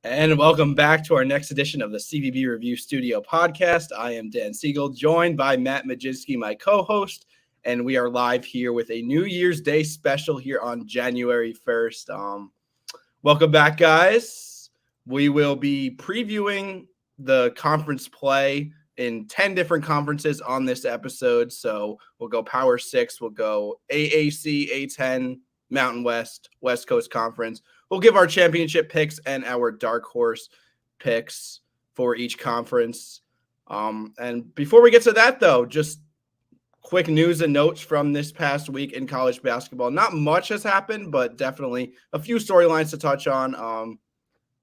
And welcome back to our next edition of the CBB Review Studio podcast. I am Dan Siegel, joined by Matt Majinski, my co-host, and we are live here with a New Year's Day special here on January 1st. Welcome back, guys. We will be previewing the conference play in 10 different conferences on this episode. So we'll go Power 6, we'll go AAC, A10, Mountain West, West Coast Conference. We'll give our championship picks and our dark horse picks for each conference. And before we get to that, though, just quick news and notes from this past week in college basketball. Not much has happened, but definitely a few storylines to touch on.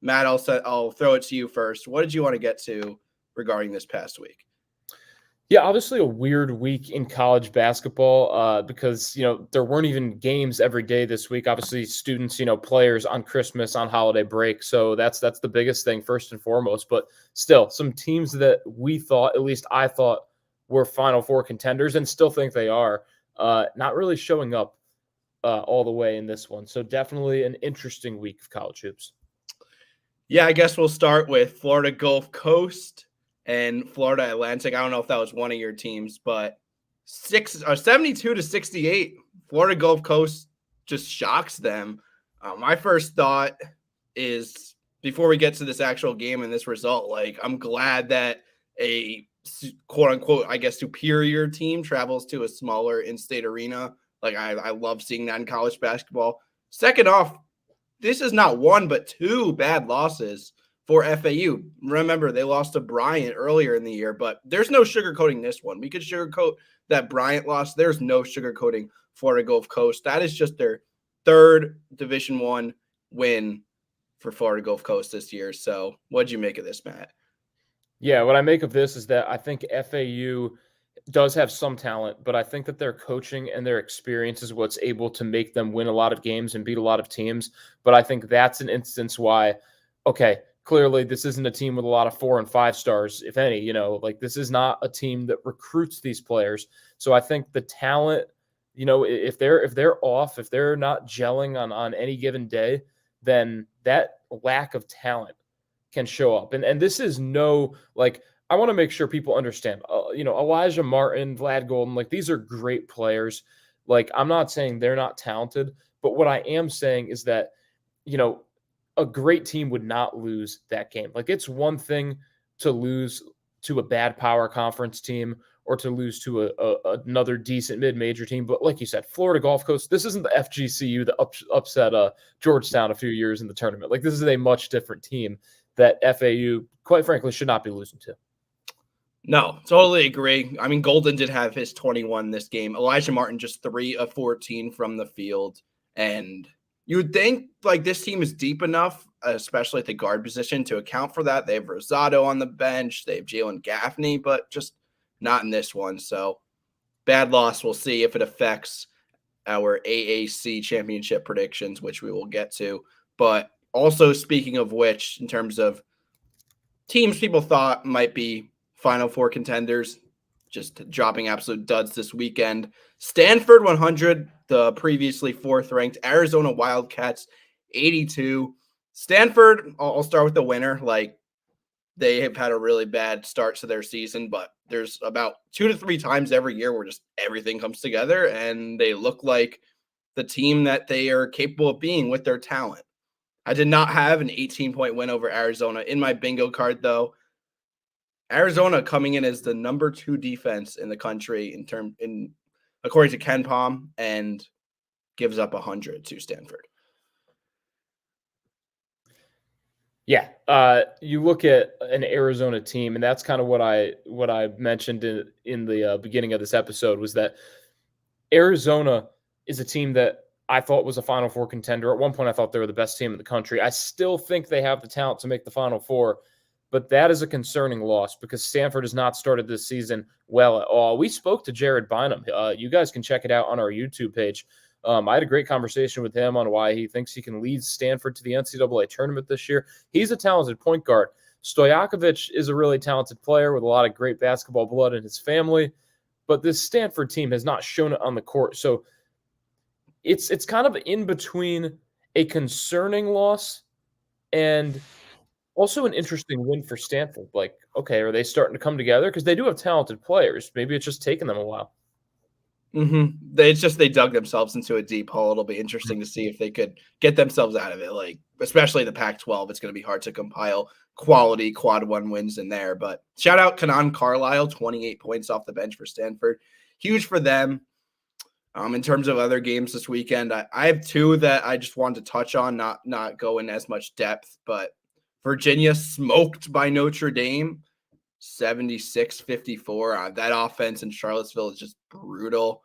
Matt, I'll throw it to you first. What did you want to get to regarding this past week? Yeah, obviously a weird week in college basketball because, there weren't even games every day this week. Obviously, students, players on Christmas, on holiday break. So that's the biggest thing first and foremost. But still, some teams that we thought, at least I thought, were Final Four contenders and still think they are, not really showing up all the way in this one. So definitely an interesting week of college hoops. Yeah, I guess we'll start with Florida Gulf Coast and Florida Atlantic. I don't know if that was one of your teams, but 72-68, Florida Gulf Coast just shocks them. My first thought is, before we get to this actual game and this result, I'm glad that a quote unquote, I guess, superior team travels to a smaller in-state arena. I love seeing that in college basketball. Second off, this is not one but two bad losses for FAU. Remember, they lost to Bryant earlier in the year, but there's no sugarcoating this one. We could sugarcoat that Bryant loss. There's no sugarcoating Florida Gulf Coast. That is just their third Division I win for Florida Gulf Coast this year. So what'd you make of this, Matt? Yeah, what I make of this is that I think FAU does have some talent, but I think that their coaching and their experience is what's able to make them win a lot of games and beat a lot of teams. But I think that's an instance why, okay, clearly this isn't a team with a lot of 4 and 5 stars, if any. This is not a team that recruits these players. So I think the talent, if they're off, if they're not gelling on any given day, then that lack of talent can show up. And this is I want to make sure people understand, Elijah Martin, Vlad Golden, these are great players. I'm not saying they're not talented, but what I am saying is that, a great team would not lose that game. It's one thing to lose to a bad power conference team or to lose to another decent mid-major team. But like you said, Florida Gulf Coast, this isn't the FGCU that upset Georgetown a few years in the tournament. This is a much different team that FAU, quite frankly, should not be losing to. No, totally agree. I mean, Golden did have his 21 this game. Elijah Martin just 3 of 14 from the field. And you would think this team is deep enough, especially at the guard position, to account for that. They have Rosado on the bench. They have Jalen Gaffney, but just not in this one. So bad loss. We'll see if it affects our AAC championship predictions, which we will get to. But also, speaking of which, in terms of teams people thought might be Final Four contenders, just dropping absolute duds this weekend. Stanford 100, the previously 4th ranked Arizona Wildcats 82. Stanford, I'll start with the winner. They have had a really bad start to their season, but there's about 2 to 3 times every year where just everything comes together and they look like the team that they are capable of being with their talent. I did not have an 18-point win over Arizona in my bingo card, though. Arizona coming in as the number 2 defense in the country according to Ken Palm, and gives up 100 to Stanford. Yeah, you look at an Arizona team, and that's kind of what I mentioned in the beginning of this episode, was that Arizona is a team that I thought was a Final Four contender. At one point, I thought they were the best team in the country. I still think they have the talent to make the Final Four, but that is a concerning loss because Stanford has not started this season well at all. We spoke to Jared Bynum. You guys can check it out on our YouTube page. I had a great conversation with him on why he thinks he can lead Stanford to the NCAA tournament this year. He's a talented point guard. Stojakovic is a really talented player with a lot of great basketball blood in his family, but this Stanford team has not shown it on the court. So it's kind of in between a concerning loss and Also an interesting win for Stanford. Like, okay, are they starting to come together? Because they do have talented players. Maybe it's just taken them a while. It's just they dug themselves into a deep hole. It'll be interesting to see if they could get themselves out of it. Like, especially the Pac-12, it's going to be hard to compile quality quad one wins in there. But shout out Kanan Carlisle, 28 points off the bench for Stanford. Huge for them. In terms of other games this weekend, I have two that I just wanted to touch on, not go in as much depth, but Virginia smoked by Notre Dame, 76-54. That offense in Charlottesville is just brutal.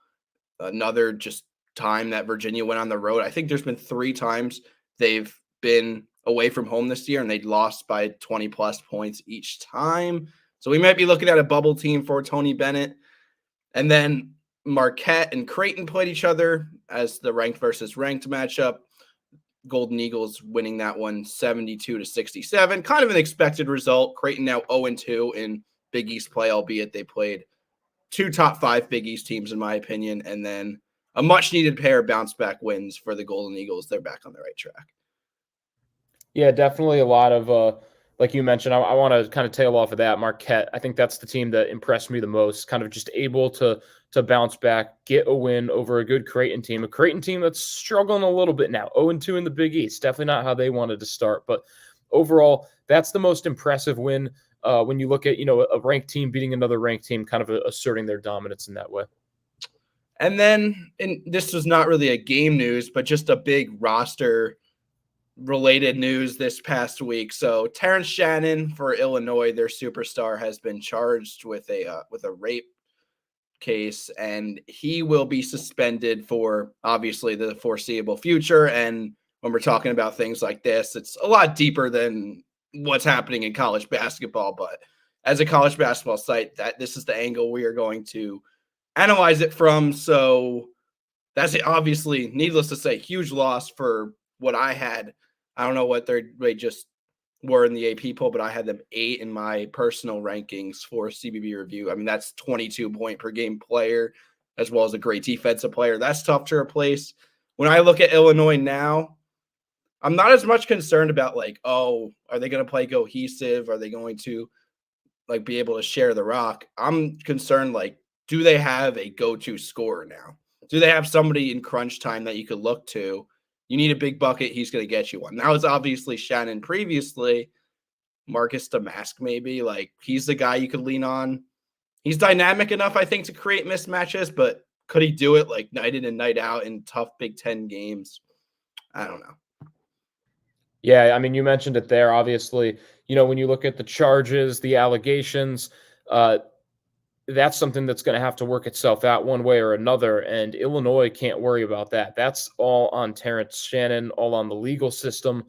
Another just time that Virginia went on the road. I think there's been 3 times they've been away from home this year, and they lost by 20-plus points each time. So we might be looking at a bubble team for Tony Bennett. And then Marquette and Creighton played each other as the ranked versus ranked matchup. Golden Eagles winning that one 72-67. Kind of an expected result. Creighton now 0-2 in Big East play, albeit they played 2 top 5 Big East teams, in my opinion, and then a much-needed pair of bounce-back wins for the Golden Eagles. They're back on the right track. Yeah, definitely a lot of, like you mentioned, I want to kind of tail off of that. Marquette, I think that's the team that impressed me the most, kind of just able to bounce back, get a win over a good Creighton team that's struggling a little bit now, 0-2 in the Big East. Definitely not how they wanted to start, but overall, that's the most impressive win when you look at, a ranked team beating another ranked team, kind of asserting their dominance in that way. And then, and this was not really a game news, but just a big roster related news this past week. So Terrence Shannon for Illinois, their superstar, has been charged with a rape case, and he will be suspended for obviously the foreseeable future. And when we're talking about things like this, it's a lot deeper than what's happening in college basketball. But as a college basketball site, that this is the angle we are going to analyze it from. So that's obviously, needless to say, huge loss for what I had. I don't know what they just were in the AP poll, but I had them 8 in my personal rankings for CBB Review. I mean, that's 22 point per game player, as well as a great defensive player. That's tough to replace. When I look at Illinois now, I'm not as much concerned about like, oh, are they going to play cohesive? Are they going to like be able to share the rock? I'm concerned, like, do they have a go-to scorer now? Do they have somebody in crunch time that you could look to? You need a big bucket, he's going to get you one. Now it's obviously Shannon previously. Marcus Damask, maybe. Like, he's the guy you could lean on. He's dynamic enough, I think, to create mismatches, but could he do it like night in and night out in tough Big Ten games? I don't know. Yeah, I mean, you mentioned it there. Obviously, when you look at the charges, the allegations, that's something that's going to have to work itself out one way or another. And Illinois can't worry about that. That's all on Terrence Shannon, all on the legal system.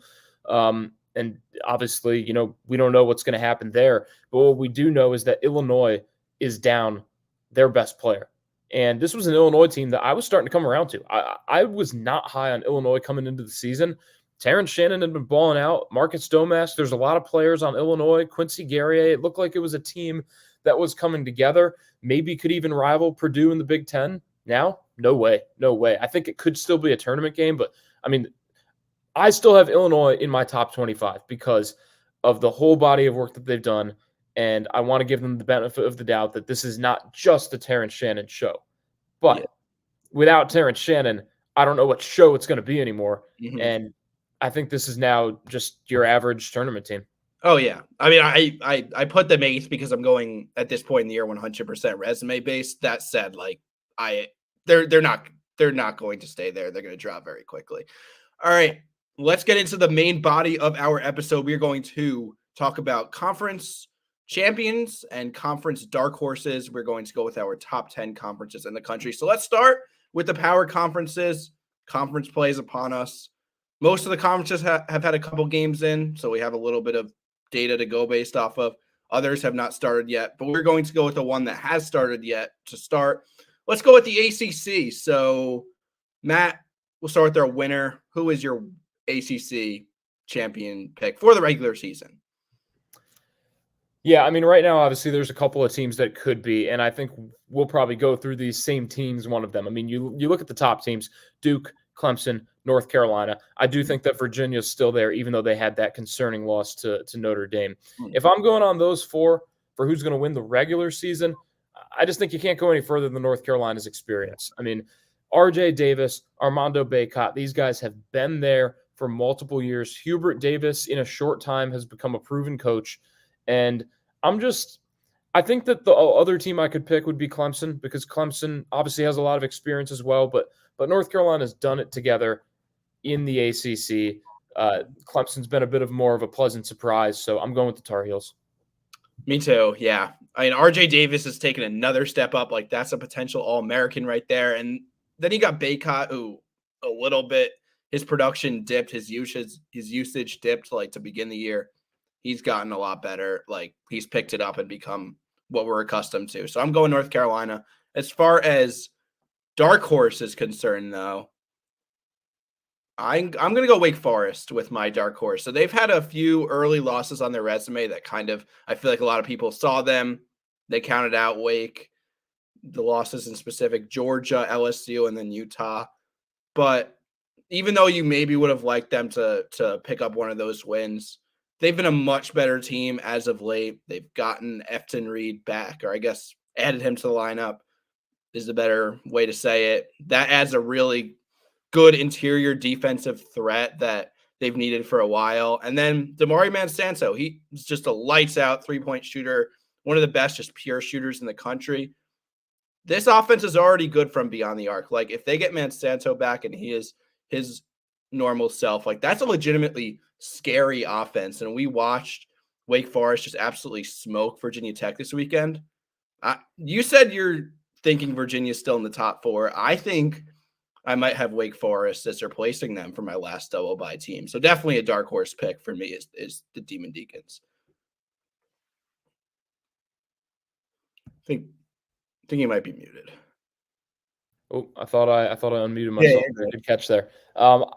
And obviously, we don't know what's going to happen there. But what we do know is that Illinois is down their best player. And this was an Illinois team that I was starting to come around to. I was not high on Illinois coming into the season. Terrence Shannon had been balling out. Marcus Domask, there's a lot of players on Illinois. Quincy Guerrier, it looked like it was a team that was coming together, maybe could even rival Purdue in the Big Ten. Now, no way. I think it could still be a tournament game, but I mean, I still have Illinois in my top 25 because of the whole body of work that they've done, and I want to give them the benefit of the doubt that this is not just the Terrence Shannon show. But without Terrence Shannon, I don't know what show it's going to be anymore, and I think this is now just your average tournament team. Oh yeah, I mean, I put them 8th because I'm going at this point in the year 100% resume based. That said, like they're not going to stay there. They're going to drop very quickly. All right, let's get into the main body of our episode. We're going to talk about conference champions and conference dark horses. We're going to go with our top 10 conferences in the country. So let's start with the power conferences. Conference plays upon us. Most of the conferences have had a couple games in, so we have a little bit of data to go based off of. Others have not started yet, but we're going to go with the one that has started yet to start. Let's go with the ACC. So, Matt, we'll start with our winner. Who is your ACC champion pick for the regular season? Yeah, I mean, right now, obviously, there's a couple of teams that could be, and I think we'll probably go through these same teams, one of them. I mean, you look at the top teams, Duke, Clemson, North Carolina. I do think that Virginia's still there, even though they had that concerning loss to Notre Dame. If I'm going on those four for who's going to win the regular season, I just think you can't go any further than North Carolina's experience. I mean, R.J. Davis, Armando Bacot, these guys have been there for multiple years. Hubert Davis, in a short time, has become a proven coach. And I think that the other team I could pick would be Clemson, because Clemson obviously has a lot of experience as well, but North Carolina's done it together in the ACC. Clemson's been a bit of more of a pleasant surprise, so I'm going with the Tar Heels. Me too, yeah. I mean, R.J. Davis has taken another step up. Like, that's a potential All-American right there. And then you got Bacot, who a little bit, his production dipped, his usage dipped, like, to begin the year. He's gotten a lot better. Like, he's picked it up and become what we're accustomed to. So I'm going North Carolina. As far as dark horse is concerned, though, I'm going to go Wake Forest with my dark horse. So they've had a few early losses on their resume that kind of, I feel like a lot of people saw them. They counted out Wake, the losses in specific, Georgia, LSU, and then Utah. But even though you maybe would have liked them to pick up one of those wins, they've been a much better team as of late. They've gotten Efton Reed back, or I guess added him to the lineup is the better way to say it. That adds a really good interior defensive threat that they've needed for a while. And then Damari Monsanto, he's just a lights out three-point shooter, one of the best just pure shooters in the country. This offense is already good from beyond the arc. Like, if they get Monsanto back and he is his normal self, like, that's a legitimately scary offense. And we watched Wake Forest just absolutely smoke Virginia Tech this weekend. You said you're thinking Virginia's still in the top four. I think I might have Wake Forest as replacing them for my last double bye team. So definitely a dark horse pick for me is the Demon Deacons. I think he might be muted. Oh, I thought I unmuted myself. Yeah. Good catch there.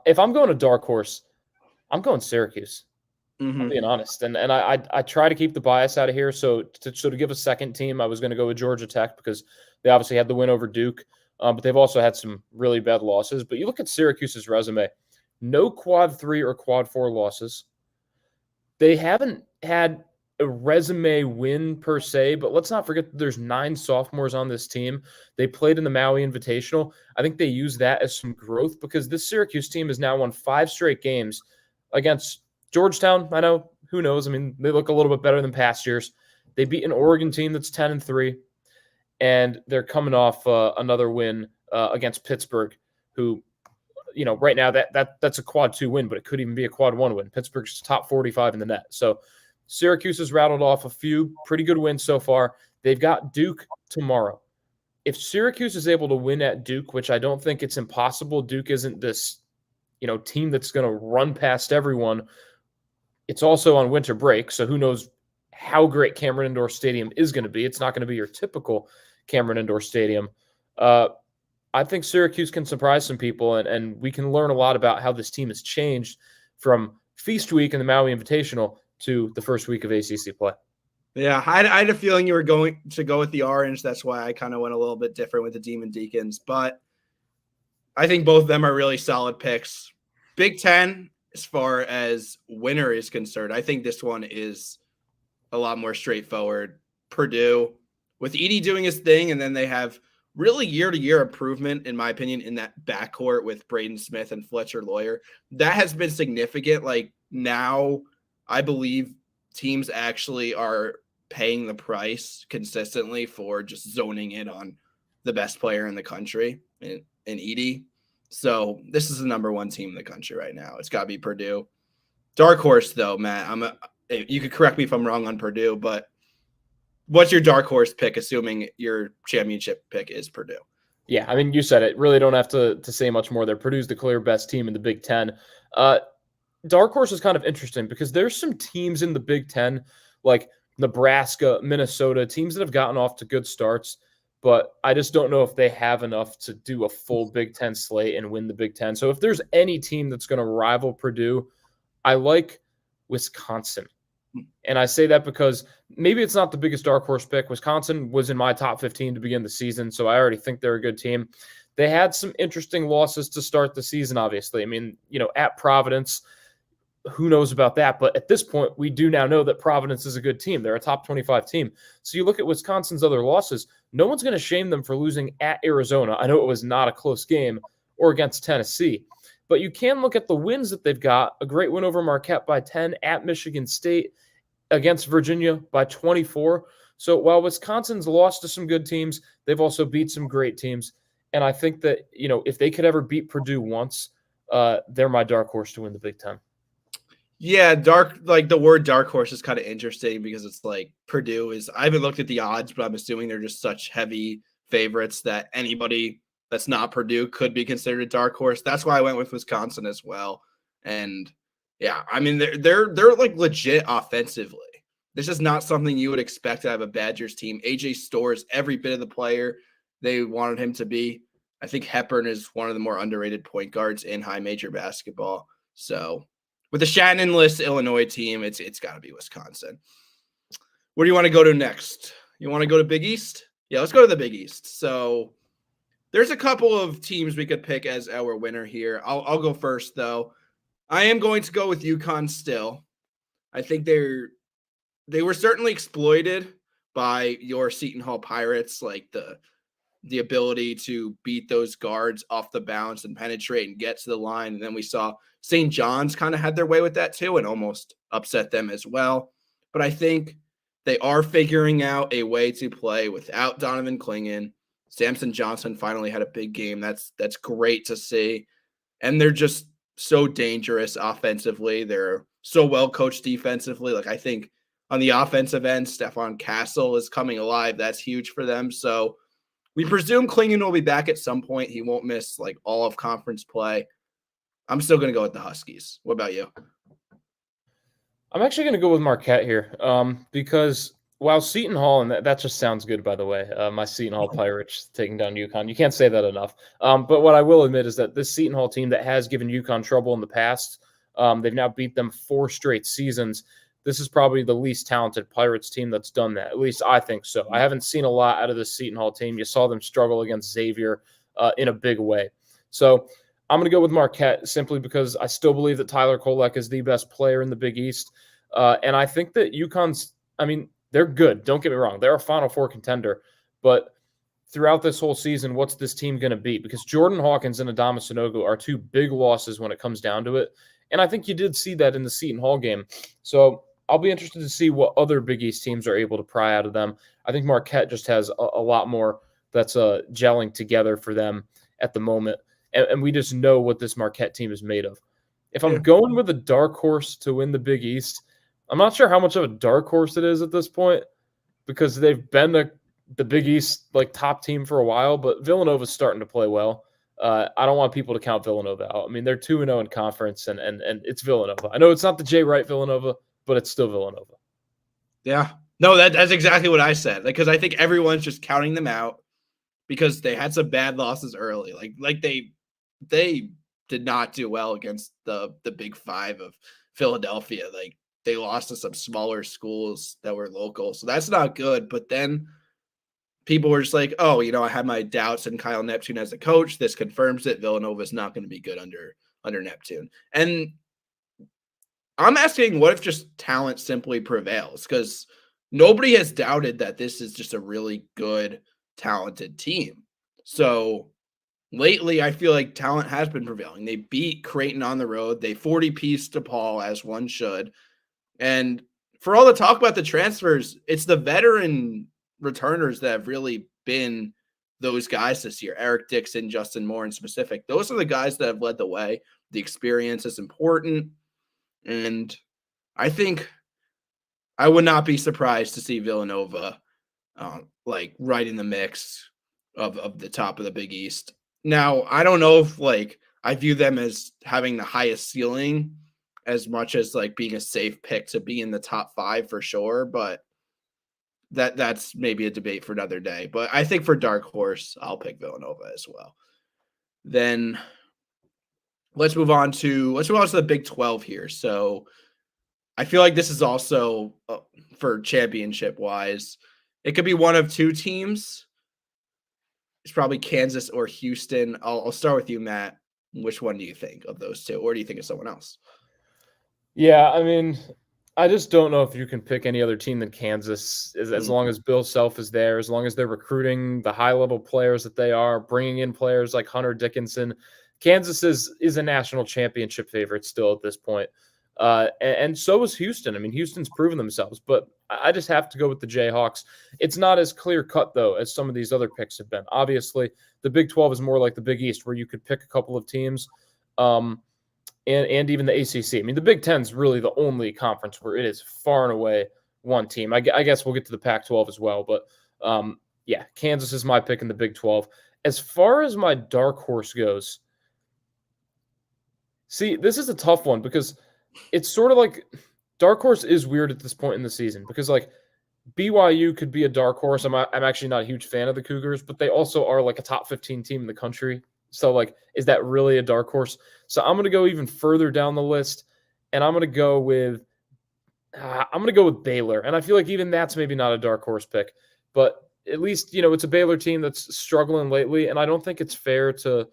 If I'm going to dark horse, I'm going Syracuse. I'm being honest, and I try to keep the bias out of here. So to give a second team, I was going to go with Georgia Tech because they obviously had the win over Duke, but they've also had some really bad losses. But you look at Syracuse's resume: no quad 3 or quad 4 losses. They haven't had a resume win per se, but let's not forget that there's 9 sophomores on this team. They played in the Maui Invitational. I think they use that as some growth because this Syracuse team has now won 5 straight games against Georgetown. I know, who knows? I mean, they look a little bit better than past years. They beat an Oregon team that's 10-3, and they're coming off another win against Pittsburgh, who, you know, right now that's a quad 2 win, but it could even be a quad 1 win. Pittsburgh's top 45 in the net. So Syracuse has rattled off a few pretty good wins so far. They've got Duke tomorrow. If Syracuse is able to win at Duke, which I don't think it's impossible, Duke isn't this, team that's going to run past everyone. It's also on winter break, so who knows how great Cameron Indoor Stadium is going to be. It's not going to be your typical Cameron Indoor Stadium. I think Syracuse can surprise some people, and we can learn a lot about how this team has changed from Feast Week in the Maui Invitational to the first week of ACC play. Yeah, I had a feeling you were going to go with the orange. That's why I kind of went a little bit different with the Demon Deacons. But I think both of them are really solid picks. Big Ten, as far as winner is concerned, I think this one is a lot more straightforward. Purdue, with Edey doing his thing, and then they have really year-to-year improvement, in my opinion, in that backcourt with Braden Smith and Fletcher Lawyer. That has been significant. Like, now I believe teams actually are paying the price consistently for just zoning in on the best player in the country in Edey. So this is the number 1 team in the country right now. It's got to be Purdue. Dark horse, though, Matt. You could correct me if I'm wrong on Purdue, but what's your dark horse pick, assuming your championship pick is Purdue? Yeah, I mean, you said it. Really don't have to say much more there. Purdue's the clear best team in the Big Ten. Dark horse is kind of interesting because there's some teams in the Big Ten, like Nebraska, Minnesota, teams that have gotten off to good starts, but I just don't know if they have enough to do a full Big Ten slate and win the Big Ten. So if there's any team that's going to rival Purdue, I like Wisconsin. And I say that because maybe it's not the biggest dark horse pick. Wisconsin was in my top 15 to begin the season, so I already think they're a good team. They had some interesting losses to start the season, obviously. I mean, at Providence, who knows about that? But at this point, we do now know that Providence is a good team. They're a top 25 team. So you look at Wisconsin's other losses, no one's going to shame them for losing at Arizona. I know it was not a close game, or against Tennessee. But you can look at the wins that they've got. A great win over Marquette by 10, at Michigan State, against Virginia by 24. So while Wisconsin's lost to some good teams, they've also beat some great teams. And I think that, if they could ever beat Purdue once, they're my dark horse to win the Big Ten. Yeah, the word dark horse is kind of interesting because it's like Purdue is, I haven't looked at the odds, but I'm assuming they're just such heavy favorites that anybody that's not Purdue could be considered a dark horse. That's why I went with Wisconsin as well. And yeah, I mean, they're like legit offensively. This is not something you would expect out of a Badgers team. AJ Storrs every bit of the player they wanted him to be. I think Hepburn is one of the more underrated point guards in high major basketball. So with the Shannon-less Illinois team, it's got to be Wisconsin. Where do you want to go to next? You want to go to Big East? Yeah, let's go to the Big East. So there's a couple of teams we could pick as our winner here. I'll go first, though. I am going to go with UConn still. I think they were certainly exploited by your Seton Hall Pirates, like the ability to beat those guards off the bounce and penetrate and get to the line. And then we saw St. John's kind of had their way with that too and almost upset them as well. But I think they are figuring out a way to play without Donovan Clingan. Samson Johnson finally had a big game. That's great to see. And they're just so dangerous offensively. They're so well coached defensively. Like I think on the offensive end, Stephon Castle is coming alive. That's huge for them. So we presume Clingan will be back at some point. He won't miss like all of conference play. I'm still going to go with the Huskies. What about you? I'm actually going to go with Marquette here because while Seton Hall, and that just sounds good, by the way, my Seton Hall Pirates taking down UConn. You can't say that enough. But what I will admit is that this Seton Hall team that has given UConn trouble in the past, they've now beat them 4 straight seasons. This is probably the least talented Pirates team that's done that. At least I think so. I haven't seen a lot out of this Seton Hall team. You saw them struggle against Xavier in a big way. So I'm going to go with Marquette simply because I still believe that Tyler Kolek is the best player in the Big East. And I think that UConn's, I mean, they're good. Don't get me wrong. They're a Final Four contender. But throughout this whole season, what's this team going to be? Because Jordan Hawkins and Adama Sanogo are 2 big losses when it comes down to it. And I think you did see that in the Seton Hall game. So I'll be interested to see what other Big East teams are able to pry out of them. I think Marquette just has a lot more that's gelling together for them at the moment. And we just know what this Marquette team is made of. If I'm going with a dark horse to win the Big East, I'm not sure how much of a dark horse it is at this point because they've been the Big East like top team for a while, but Villanova's starting to play well. I don't want people to count Villanova out. I mean, they're 2-0 in conference, and it's Villanova. I know it's not the Jay Wright Villanova, but it's still Villanova. Yeah. No, that's exactly what I said. Because I think everyone's just counting them out because they had some bad losses early. Like they did not do well against the Big Five of Philadelphia. Like they lost to some smaller schools that were local. So that's not good. But then people were just like, oh, I had my doubts in Kyle Neptune as a coach. This confirms it. Villanova is not going to be good under Neptune. And I'm asking, what if just talent simply prevails? Because nobody has doubted that this is just a really good, talented team. So lately, I feel like talent has been prevailing. They beat Creighton on the road. They 40-piece DePaul, as one should. And for all the talk about the transfers, it's the veteran returners that have really been those guys this year. Eric Dixon, Justin Moore in specific. Those are the guys that have led the way. The experience is important. And I think I would not be surprised to see Villanova like right in the mix of the top of the Big East. Now, I don't know if like I view them as having the highest ceiling as much as like being a safe pick to be in the top 5 for sure, but that's maybe a debate for another day. But I think for dark horse, I'll pick Villanova as well. Then let's move on to the Big 12 here. So I feel like this is also for championship wise, it could be one of 2 teams. it's probably Kansas or Houston. I'll start with you, Matt. Which one do you think of those two, or do you think of someone else? Yeah, I mean, I just don't know if you can pick any other team than Kansas as Mm. long as Bill Self is there, as long as they're recruiting the high-level players that they are, bringing in players like Hunter Dickinson. Kansas is a national championship favorite still at this point. And so is Houston. I mean, Houston's proven themselves, but I just have to go with the Jayhawks. It's not as clear-cut, though, as some of these other picks have been. Obviously, the Big 12 is more like the Big East, where you could pick a couple of teams. And even the ACC. I mean, the Big Ten is really the only conference where it is far and away one team. I guess we'll get to the Pac-12 as well, but yeah, Kansas is my pick in the Big 12. As far as my dark horse goes, see, this is a tough one because it's sort of like dark horse is weird at this point in the season because like BYU could be a dark horse. I'm actually not a huge fan of the Cougars, but they also are like a top 15 team in the country. So like, is that really a dark horse? So I'm going to go even further down the list, and I'm going to go with Baylor. And I feel like even that's maybe not a dark horse pick, but at least it's a Baylor team that's struggling lately, and I don't think it's fair to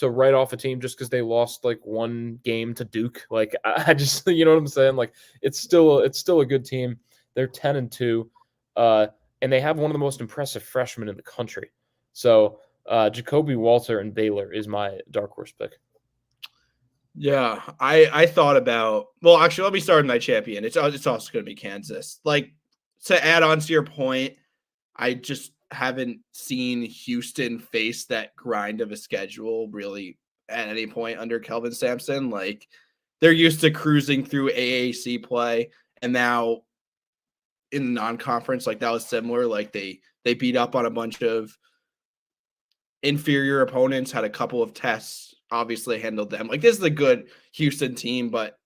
write off a team just because they lost like one game to Duke. Like I just you know what I'm saying? Like it's still a good team. They're 10-2, and they have one of the most impressive freshmen in the country. So Jacoby Walter and Baylor is my dark horse pick. Yeah, I thought about. Well, actually, let me start with my champion. It's also going to be Kansas. Like to add on to your point, I just haven't seen Houston face that grind of a schedule really at any point under Kelvin Sampson. Like they're used to cruising through AAC play, and now in the non-conference, like that was similar. Like they beat up on a bunch of inferior opponents, had a couple of tests, obviously handled them. Like this is a good Houston team, but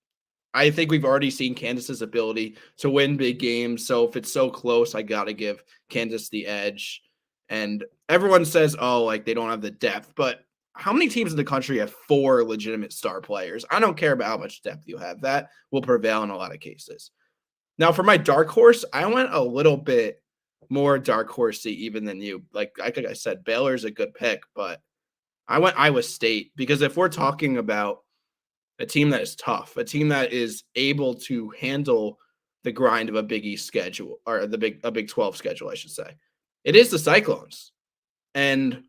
I think we've already seen Kansas's ability to win big games. So if it's so close, I got to give Kansas the edge. And everyone says, oh, like they don't have the depth, but how many teams in the country have 4 legitimate star players? I don't care about how much depth you have. That will prevail in a lot of cases. Now for my dark horse, I went a little bit more dark horsey even than you. Like I said, Baylor's a good pick, but I went Iowa State because if we're talking about a team that is tough, a team that is able to handle the grind of a Big East schedule or a Big 12 schedule, I should say, it is the Cyclones. And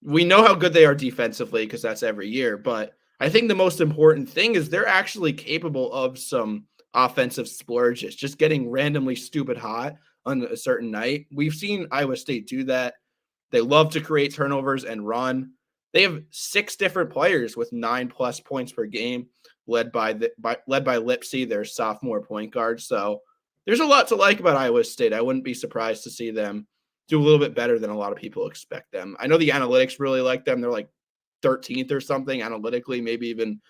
we know how good they are defensively because that's every year. But I think the most important thing is they're actually capable of some offensive splurges, just getting randomly stupid hot on a certain night. We've seen Iowa State do that. They love to create turnovers and run. They have 6 different players with 9+ points per game, led by Lipsy, their sophomore point guard. So there's a lot to like about Iowa State. I wouldn't be surprised to see them do a little bit better than a lot of people expect them. I know the analytics really like them. They're like 13th or something analytically, maybe even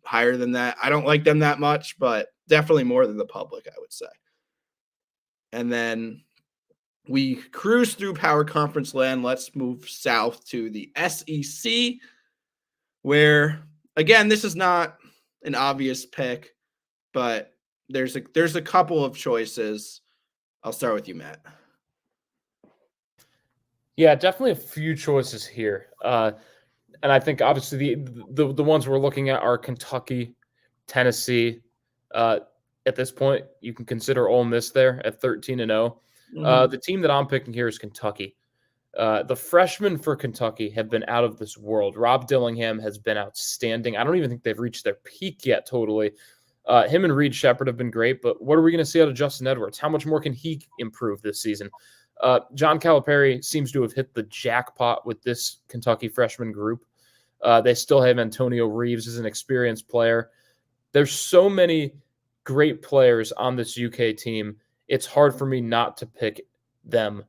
higher than that. I don't like them that much, but definitely more than the public, I would say. And then we cruise through Power Conference land. Let's move south to the SEC, where, again, this is not an obvious pick, but there's a couple of choices. I'll start with you, Matt. Yeah, definitely a few choices here. And I think obviously the ones we're looking at are Kentucky, Tennessee. At this point, you can consider Ole Miss there at 13-0. The team that I'm picking here is Kentucky. The freshmen for Kentucky have been out of this world. Rob Dillingham has been outstanding. I don't even think they've reached their peak yet totally. Him and Reed Shepherd have been great, but what are we going to see out of Justin Edwards? How much more can he improve this season? John Calipari seems to have hit the jackpot with this Kentucky freshman group. They still have Antonio Reeves as an experienced player. There's so many great players on this UK team. It's hard for me not to pick them.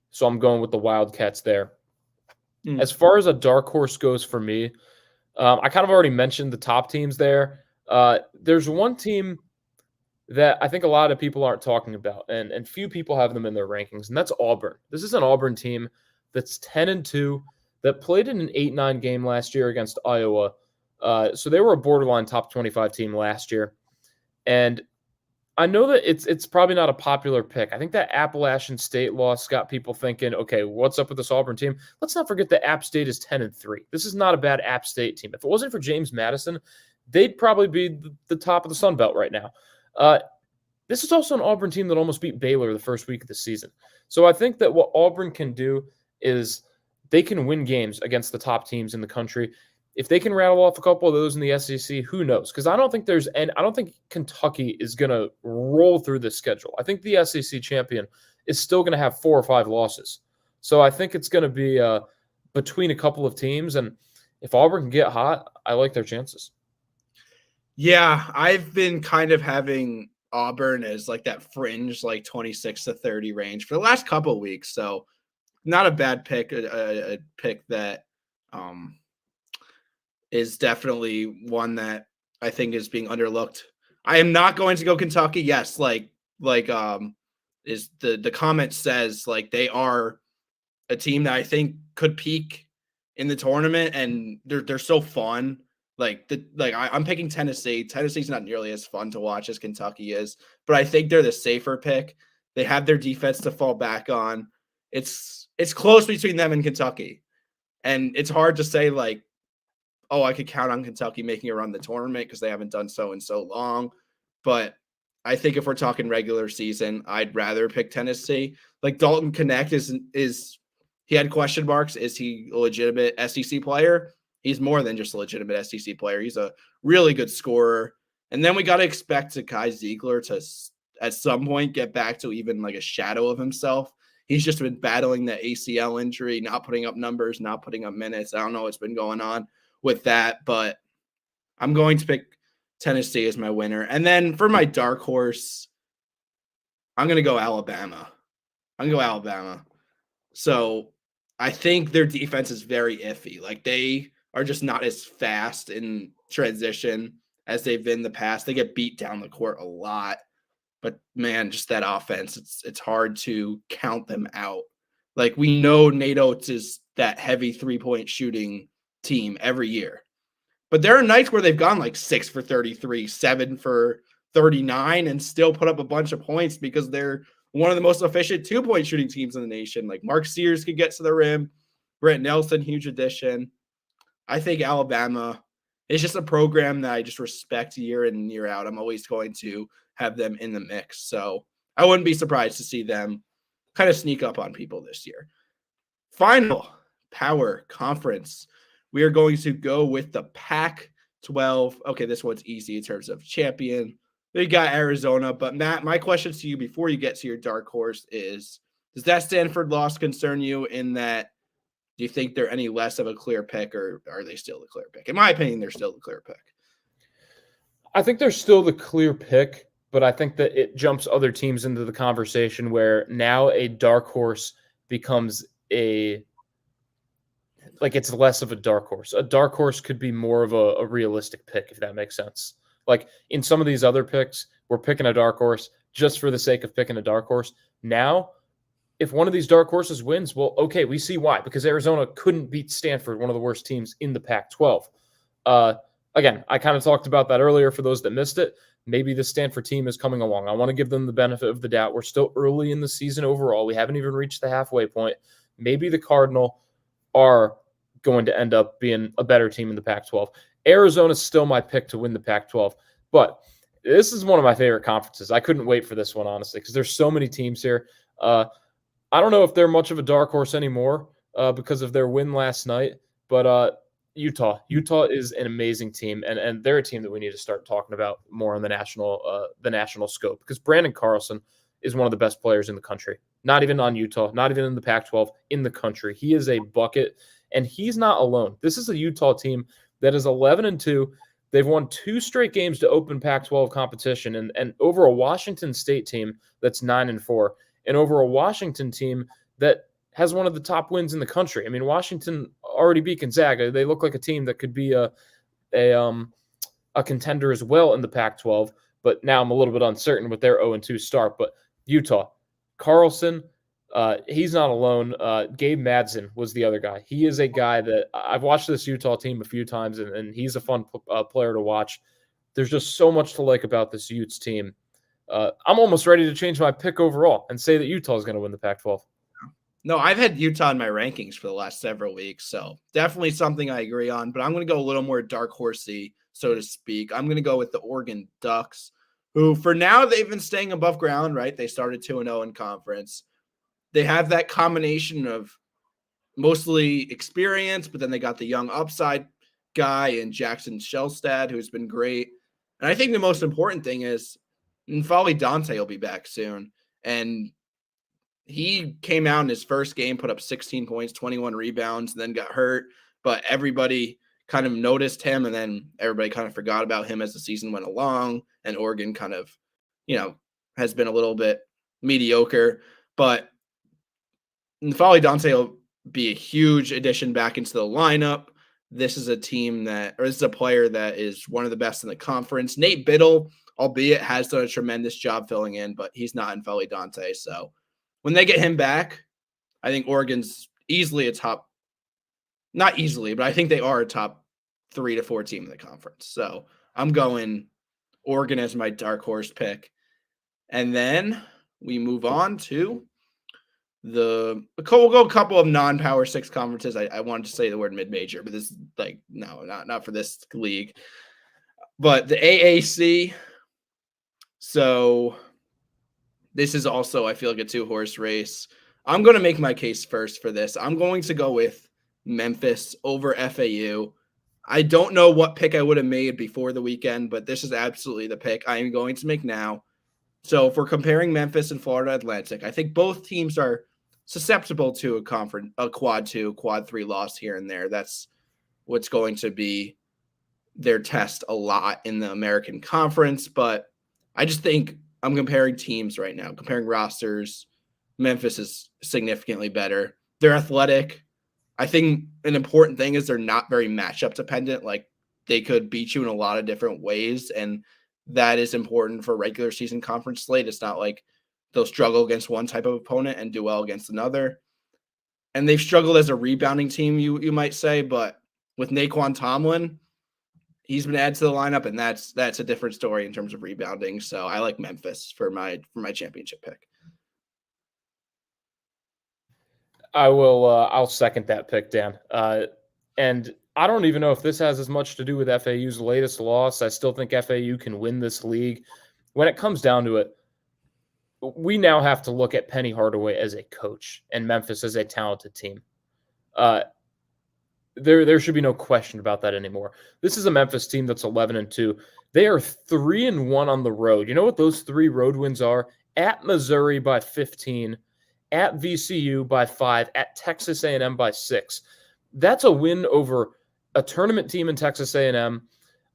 So I'm going with the Wildcats there. As far as a dark horse goes for me, I kind of already mentioned the top teams there. There's one team that I think a lot of people aren't talking about, and few people have them in their rankings, and that's Auburn. This is an Auburn team that's 10-2, that played in an 8-9 game last year against Iowa. So they were a borderline top 25 team last year. And I know that it's probably not a popular pick. I think that Appalachian State loss got people thinking, okay, what's up with this Auburn team? Let's not forget that App State is 10-3. This is not a bad App State team. If it wasn't for James Madison, they'd probably be the top of the Sun Belt right now. This is also an Auburn team that almost beat Baylor the first week of the season. So I think that what Auburn can do is they can win games against the top teams in the country. If they can rattle off a couple of those in the SEC, who knows? Because I don't think Kentucky is going to roll through this schedule. I think the SEC champion is still going to have 4 or 5 losses. So I think it's going to be between a couple of teams. And if Auburn can get hot, I like their chances. Yeah, I've been kind of having Auburn as like that fringe, like 26-30 range for the last couple of weeks. So not a bad pick, a pick that is definitely one that I think is being underlooked. I am not going to go Kentucky. Yes, is the comment says, like, they are a team that I think could peak in the tournament, and they're so fun. I'm picking Tennessee. Tennessee's not nearly as fun to watch as Kentucky is, but I think they're the safer pick. They have their defense to fall back on. It's close between them and Kentucky, and it's hard to say, like, oh, I could count on Kentucky making a run the tournament because they haven't done so in so long. But I think if we're talking regular season, I'd rather pick Tennessee. Like, Dalton Connect is he had question marks. Is he a legitimate SEC player? He's more than just a legitimate SEC player. He's a really good scorer. And then we got to expect Kai Ziegler to, at some point, get back to even like a shadow of himself. He's just been battling the ACL injury, not putting up numbers, not putting up minutes. I don't know what's been going on with that, but I'm going to pick Tennessee as my winner. And then for my dark horse, I'm going to go Alabama. So I think their defense is very iffy. Like, they are just not as fast in transition as they've been in the past. They get beat down the court a lot. But, man, just that offense, it's hard to count them out. Like, we know Nate Oates is that heavy three-point shooting team every year. But there are nights where they've gone like 6 for 33, 7 for 39, and still put up a bunch of points because they're one of the most efficient two-point shooting teams in the nation. Like, Mark Sears could get to the rim. Brett Nelson, huge addition. I think Alabama is just a program that I just respect year in and year out. I'm always going to have them in the mix. So I wouldn't be surprised to see them kind of sneak up on people this year. Final power conference. We are going to go with the Pac-12. Okay, this one's easy in terms of champion. We got Arizona. But, Matt, my question to you before you get to your dark horse is, does that Stanford loss concern you in that do you think they're any less of a clear pick, or are they still the clear pick? In my opinion, they're still the clear pick. I think they're still the clear pick, but I think that it jumps other teams into the conversation where now a dark horse becomes it's less of a dark horse. A dark horse could be more of a realistic pick, if that makes sense. Like, in some of these other picks, we're picking a dark horse just for the sake of picking a dark horse. Now, if one of these dark horses wins, well, okay, we see why. Because Arizona couldn't beat Stanford, one of the worst teams in the Pac-12. Again, I kind of talked about that earlier for those that missed it. Maybe the Stanford team is coming along. I want to give them the benefit of the doubt. We're still early in the season overall. We haven't even reached the halfway point. Maybe the Cardinal are going to end up being a better team in the Pac-12. Arizona's still my pick to win the Pac-12. But this is one of my favorite conferences. I couldn't wait for this one, honestly, because there's so many teams here. I don't know if they're much of a dark horse anymore because of their win last night, but Utah is an amazing team, and they're a team that we need to start talking about more on the national scope, because Brandon Carlson is one of the best players in the country. Not even on Utah, not even in the Pac-12, in the country. He is a bucket, and he's not alone. This is a Utah team that is 11-2. They've won 2 straight games to open Pac-12 competition, and over a Washington State team that's 9-4. And over a Washington team that has one of the top wins in the country. I mean, Washington already beat Gonzaga. They look like a team that could be a contender as well in the Pac-12. But now I'm a little bit uncertain with their 0-2 start. But Utah, Carlson, he's not alone. Gabe Madsen was the other guy. He is a guy that I've watched this Utah team a few times, and he's a fun player to watch. There's just so much to like about this Utes team. I'm almost ready to change my pick overall and say that Utah is going to win the Pac-12. No, I've had Utah in my rankings for the last several weeks, so definitely something I agree on. But I'm going to go a little more dark horsey, so to speak. I'm going to go with the Oregon Ducks, who for now they've been staying above ground. Right, they started 2-0 in conference. They have that combination of mostly experience, but then they got the young upside guy in Jackson Shelstad, who's been great. And I think the most important thing is N'Faly Dante will be back soon, and he came out in his first game, put up 16 points, 21 rebounds, and then got hurt. But everybody kind of noticed him, and then everybody kind of forgot about him as the season went along. And Oregon kind of, has been a little bit mediocre. But N'Faly Dante will be a huge addition back into the lineup. This is a player that is one of the best in the conference. Nate Biddle, albeit, has done a tremendous job filling in, but he's not N'Faly Dante. So when they get him back, I think Oregon's easily not easily, but I think they are a top 3 to 4 team in the conference. So I'm going Oregon as my dark horse pick. And then we move on to we'll go a couple of non-power 6 conferences. I wanted to say the word mid-major, but this is no, not for this league. But the AAC, so this is also, I feel like, a 2-horse race. I'm going to make my case first for this. I'm going to go with Memphis over FAU. I don't know what pick I would have made before the weekend, but this is absolutely the pick I am going to make now. So if we're comparing Memphis and Florida Atlantic, I think both teams are susceptible to a quad 2, quad 3 loss here and there. That's what's going to be their test a lot in the American Conference. But I just think I'm comparing teams right now, comparing rosters. Memphis is significantly better. They're athletic. I think an important thing is they're not very matchup dependent. Like, they could beat you in a lot of different ways, and that is important for regular season conference slate. It's not like they'll struggle against one type of opponent and do well against another. And they've struggled as a rebounding team, you might say, but with Naquan Tomlin, he's been added to the lineup, and that's a different story in terms of rebounding. So I like Memphis for my championship pick. I'll second that pick, Dan. And I don't even know if this has as much to do with FAU's latest loss. I still think FAU can win this league. When it comes down to it, we now have to look at Penny Hardaway as a coach and Memphis as a talented team. There should be no question about that anymore. This is a Memphis team that's 11-2. They are 3-1 on the road. You know what those 3 road wins are? At Missouri by 15, at VCU by 5, at Texas A&M by 6. That's a win over a tournament team in Texas A&M,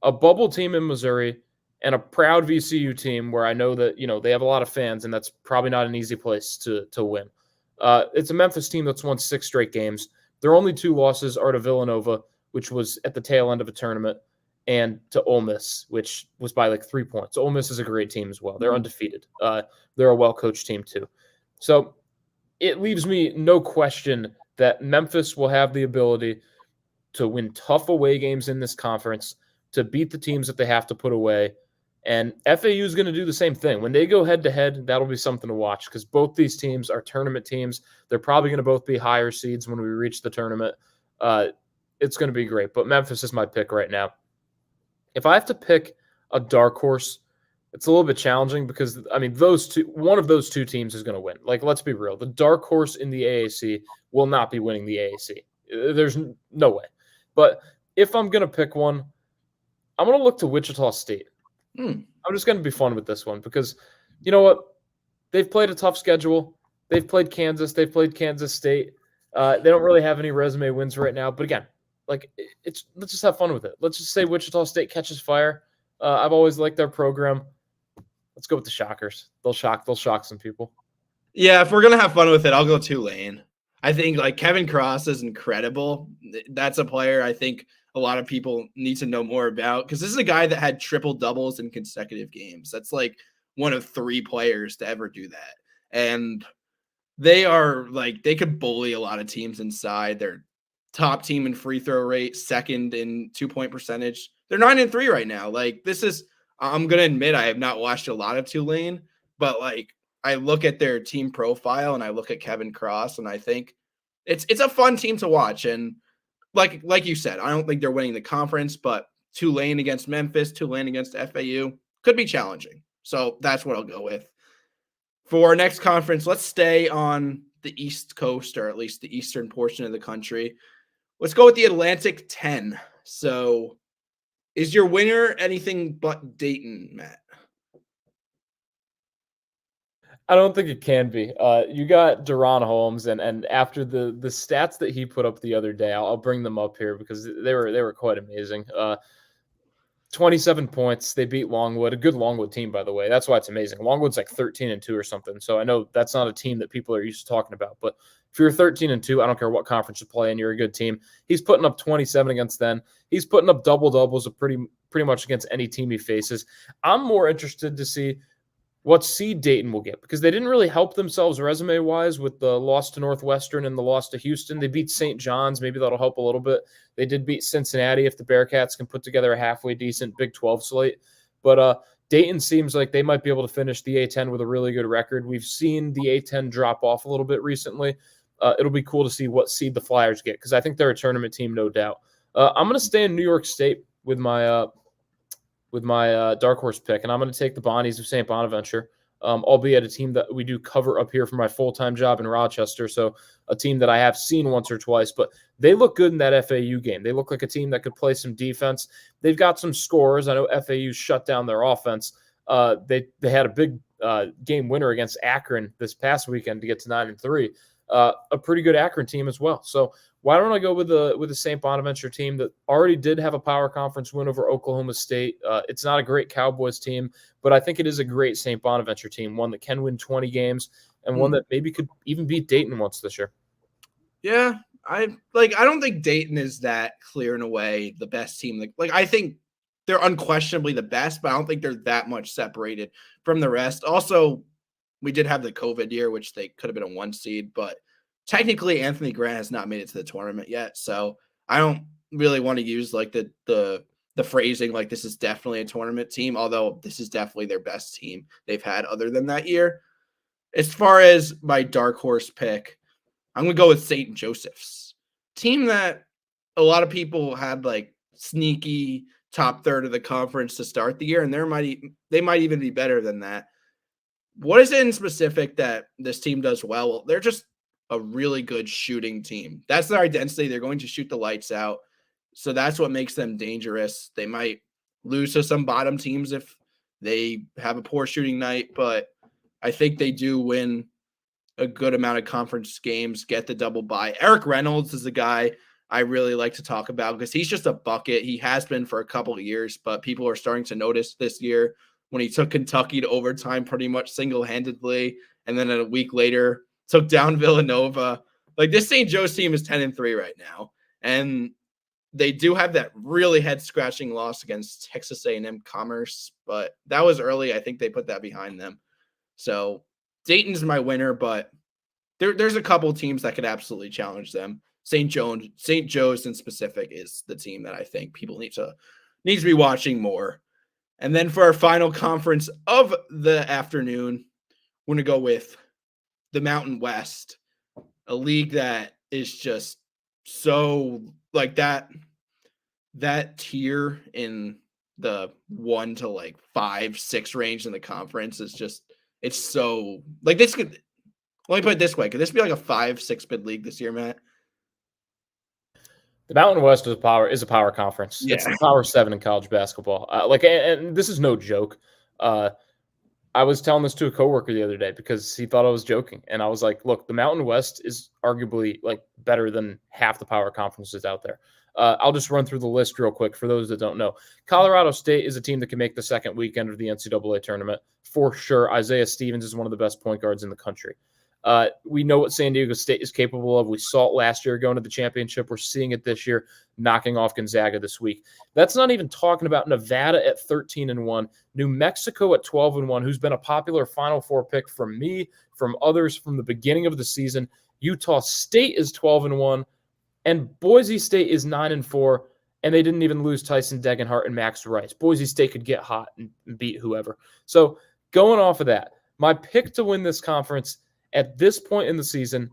a bubble team in Missouri, and a proud VCU team where I know that, they have a lot of fans, and that's probably not an easy place to win. It's a Memphis team that's won 6 straight games. Their only 2 losses are to Villanova, which was at the tail end of a tournament, and to Ole Miss, which was by 3 points. Ole Miss is a great team as well. They're undefeated. They're a well-coached team too. So it leaves me no question that Memphis will have the ability to win tough away games in this conference, to beat the teams that they have to put away. And FAU is going to do the same thing. When they go head-to-head, that'll be something to watch because both these teams are tournament teams. They're probably going to both be higher seeds when we reach the tournament. It's going to be great. But Memphis is my pick right now. If I have to pick a dark horse, it's a little bit challenging because, one of those 2 teams is going to win. Let's be real. The dark horse in the AAC will not be winning the AAC. There's no way. But if I'm going to pick one, I'm going to look to Wichita State. I'm just going to be fun with this one because, you know what? They've played a tough schedule. They've played Kansas. They've played Kansas State. They don't really have any resume wins right now. But again, let's just have fun with it. Let's just say Wichita State catches fire. I've always liked their program. Let's go with the Shockers. They'll shock some people. Yeah, if we're going to have fun with it, I'll go Tulane. I think Kevin Cross is incredible. That's a player I think a lot of people need to know more about because this is a guy that had triple doubles in consecutive games. That's one of 3 players to ever do that. And they are they could bully a lot of teams inside. They're top team in free throw rate, second in 2-point percentage. They're 9-3 right now. This is I'm gonna admit I have not watched a lot of Tulane, but like I look at their team profile and I look at Kevin Cross and I think it's a fun team to watch. And like you said, I don't think they're winning the conference, but Tulane against Memphis, Tulane against FAU could be challenging. So that's what I'll go with. For our next conference, let's stay on the East Coast, or at least the eastern portion of the country. Let's go with the Atlantic 10. So is your winner anything but Dayton, Matt? I don't think it can be. You got Deron Holmes, and after the stats that he put up the other day, I'll bring them up here because they were quite amazing. 27 points. They beat Longwood, a good Longwood team, by the way. That's why it's amazing. Longwood's like 13-2 or something. So I know that's not a team that people are used to talking about. But if you're 13-2, I don't care what conference you play in, you're a good team. He's putting up 27 against them. He's putting up double doubles pretty much against any team he faces. I'm more interested to see what seed Dayton will get because they didn't really help themselves resume-wise with the loss to Northwestern and the loss to Houston. They beat St. John's. Maybe that'll help a little bit. They did beat Cincinnati if the Bearcats can put together a halfway decent Big 12 slate. But Dayton seems like they might be able to finish the A-10 with a really good record. We've seen the A-10 drop off a little bit recently. It'll be cool to see what seed the Flyers get because I think they're a tournament team, no doubt. I'm going to stay in New York State with my dark horse pick, and I'm going to take the Bonnies of St. Bonaventure, albeit a team that we do cover up here for my full-time job in Rochester, so a team that I have seen once or twice, but they look good in that FAU game. They look like a team that could play some defense. They've got some scores. I know FAU shut down their offense. They had a big game winner against Akron this past weekend to get to 9-3. A pretty good Akron team as well. So why don't I go with the St. Bonaventure team that already did have a power conference win over Oklahoma State? It's not a great Cowboys team, but I think it is a great St. Bonaventure team, one that can win 20 games and one that maybe could even beat Dayton once this year. Yeah, I don't think Dayton is that clear in a way the best team. Like I think they're unquestionably the best, but I don't think they're that much separated from the rest. Also, we did have the COVID year, which they could have been a 1 seed, but technically Anthony Grant has not made it to the tournament yet. So I don't really want to use like the phrasing like this is definitely a tournament team, although this is definitely their best team they've had other than that year. As far as my dark horse pick, I'm going to go with St. Joseph's team that a lot of people had like sneaky top third of the conference to start the year. And they might even be better than that. What is it in specific that this team does well? Well, they're just a really good shooting team. That's their identity. They're going to shoot the lights out. So that's what makes them dangerous. They might lose to some bottom teams if they have a poor shooting night, but I think they do win a good amount of conference games, get the double bye. Eric Reynolds is a guy I really like to talk about because he's just a bucket. He has been for a couple of years, but people are starting to notice this year when he took Kentucky to overtime pretty much single-handedly, and then a week later took down Villanova. Like this St. Joe's team is 10-3 right now, and they do have that really head-scratching loss against Texas A&M Commerce, but that was early. I think they put that behind them. So Dayton's my winner, but there's a couple teams that could absolutely challenge them. St. Joe's in specific is the team that I think people need to be watching more. And then for our final conference of the afternoon, we're going to go with the Mountain West, a league that is just so like that tier in the 1 to like 5, 6 range in the conference is just, it's so like this could, let me put it this way. Could this be like a 5-6 bid league this year, Matt? The Mountain West is a power conference. Yeah. It's the Power 7 in college basketball. And this is no joke. I was telling this to a coworker the other day because he thought I was joking. And I was like, look, the Mountain West is arguably like better than half the power conferences out there. I'll just run through the list real quick for those that don't know. Colorado State is a team that can make the second weekend of the NCAA tournament for sure. Isaiah Stevens is one of the best point guards in the country. We know what San Diego State is capable of. We saw it last year going to the championship. We're seeing it this year, knocking off Gonzaga this week. That's not even talking about Nevada at 13-1, New Mexico at 12-1, who's been a popular Final Four pick from me, from others from the beginning of the season. Utah State is 12-1, and Boise State is 9-4. And they didn't even lose Tyson Degenhart and Max Rice. Boise State could get hot and beat whoever. So going off of that, my pick to win this conference at this point in the season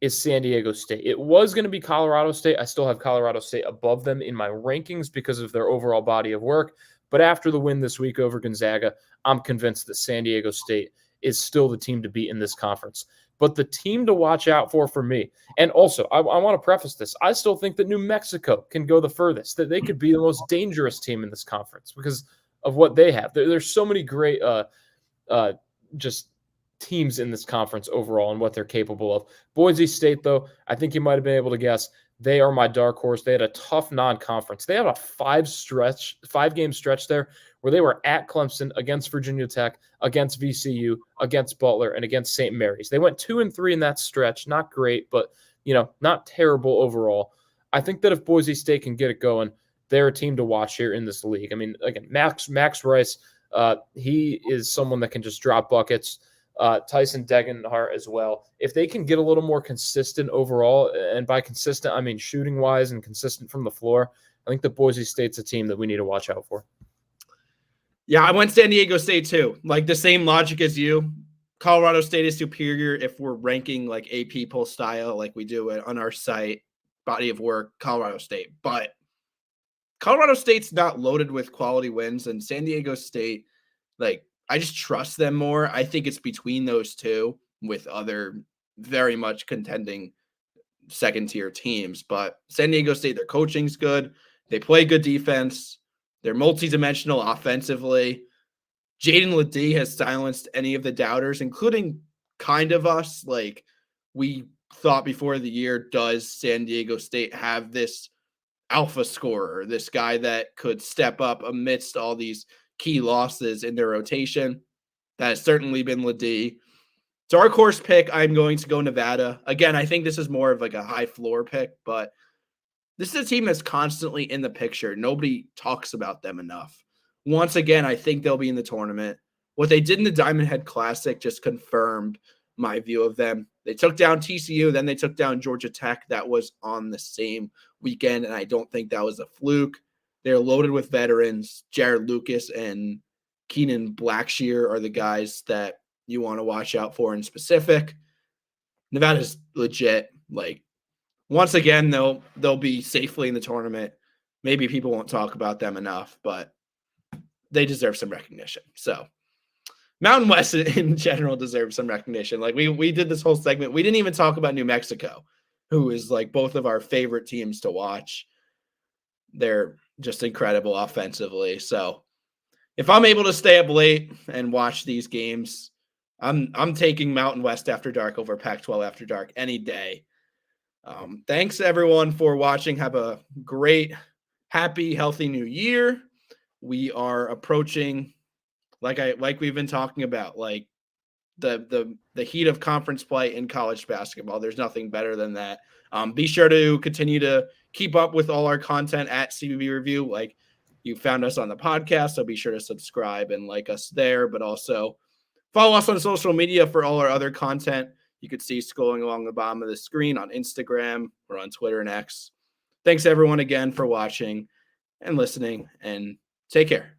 is San Diego State. It was going to be Colorado State. I still have Colorado State above them in my rankings because of their overall body of work. But after the win this week over Gonzaga, I'm convinced that San Diego State is still the team to beat in this conference. But the team to watch out for me, and also I want to preface this, I still think that New Mexico can go the furthest, that they could be the most dangerous team in this conference because of what they have. There's so many great just teams in this conference overall and what they're capable of. Boise State, though, I think you might have been able to guess, they are my dark horse. They had a tough non-conference. They had a 5-game stretch there where they were at Clemson, against Virginia Tech, against VCU, against Butler, and against St. Mary's. They went 2-3 in that stretch. Not great, but not terrible overall. I think that if Boise State can get it going, they're a team to watch here in this league. I mean, again, Max Rice, he is someone that can just drop buckets. Tyson Degenhart as well. If they can get a little more consistent overall, and by consistent, I mean shooting-wise and consistent from the floor, I think that Boise State's a team that we need to watch out for. Yeah, I went San Diego State too. Like the same logic as you. Colorado State is superior if we're ranking like AP poll style, like we do it on our site, body of work, Colorado State. But Colorado State's not loaded with quality wins, and San Diego State, like, I just trust them more. I think it's between those two with other very much contending second-tier teams. But San Diego State, their coaching's good. They play good defense. They're multidimensional offensively. Jaden Ledee has silenced any of the doubters, including kind of us. Like, we thought before the year, does San Diego State have this alpha scorer, this guy that could step up amidst all these key losses in their rotation? That has certainly been Ledee. Dark horse pick, I'm going to go Nevada. Again, I think this is more of like a high floor pick, but this is a team that's constantly in the picture. Nobody talks about them enough. Once again, I think they'll be in the tournament. What they did in the Diamond Head Classic just confirmed my view of them. They took down TCU, then they took down Georgia Tech. That was on the same weekend, and I don't think that was a fluke. They're loaded with veterans. Jared Lucas and Keenan Blackshear are the guys that you want to watch out for in specific. Nevada's legit. Like, once again, they'll be safely in the tournament. Maybe people won't talk about them enough, but they deserve some recognition. So Mountain West in general deserves some recognition. Like we did this whole segment. We didn't even talk about New Mexico, who is like both of our favorite teams to watch. They're just incredible offensively. So if I'm able to stay up late and watch these games, I'm taking Mountain West After Dark over Pac-12 After Dark any day. Thanks everyone for watching. Have a great, happy, healthy new year. We are approaching, like we've been talking about, like the heat of conference play in college basketball. There's nothing better than that. Be sure to continue to keep up with all our content at CBB Review. Like, you found us on the podcast, so be sure to subscribe and like us there, but also follow us on social media for all our other content. You could see scrolling along the bottom of the screen on Instagram or on Twitter and X. Thanks everyone again for watching and listening, and take care.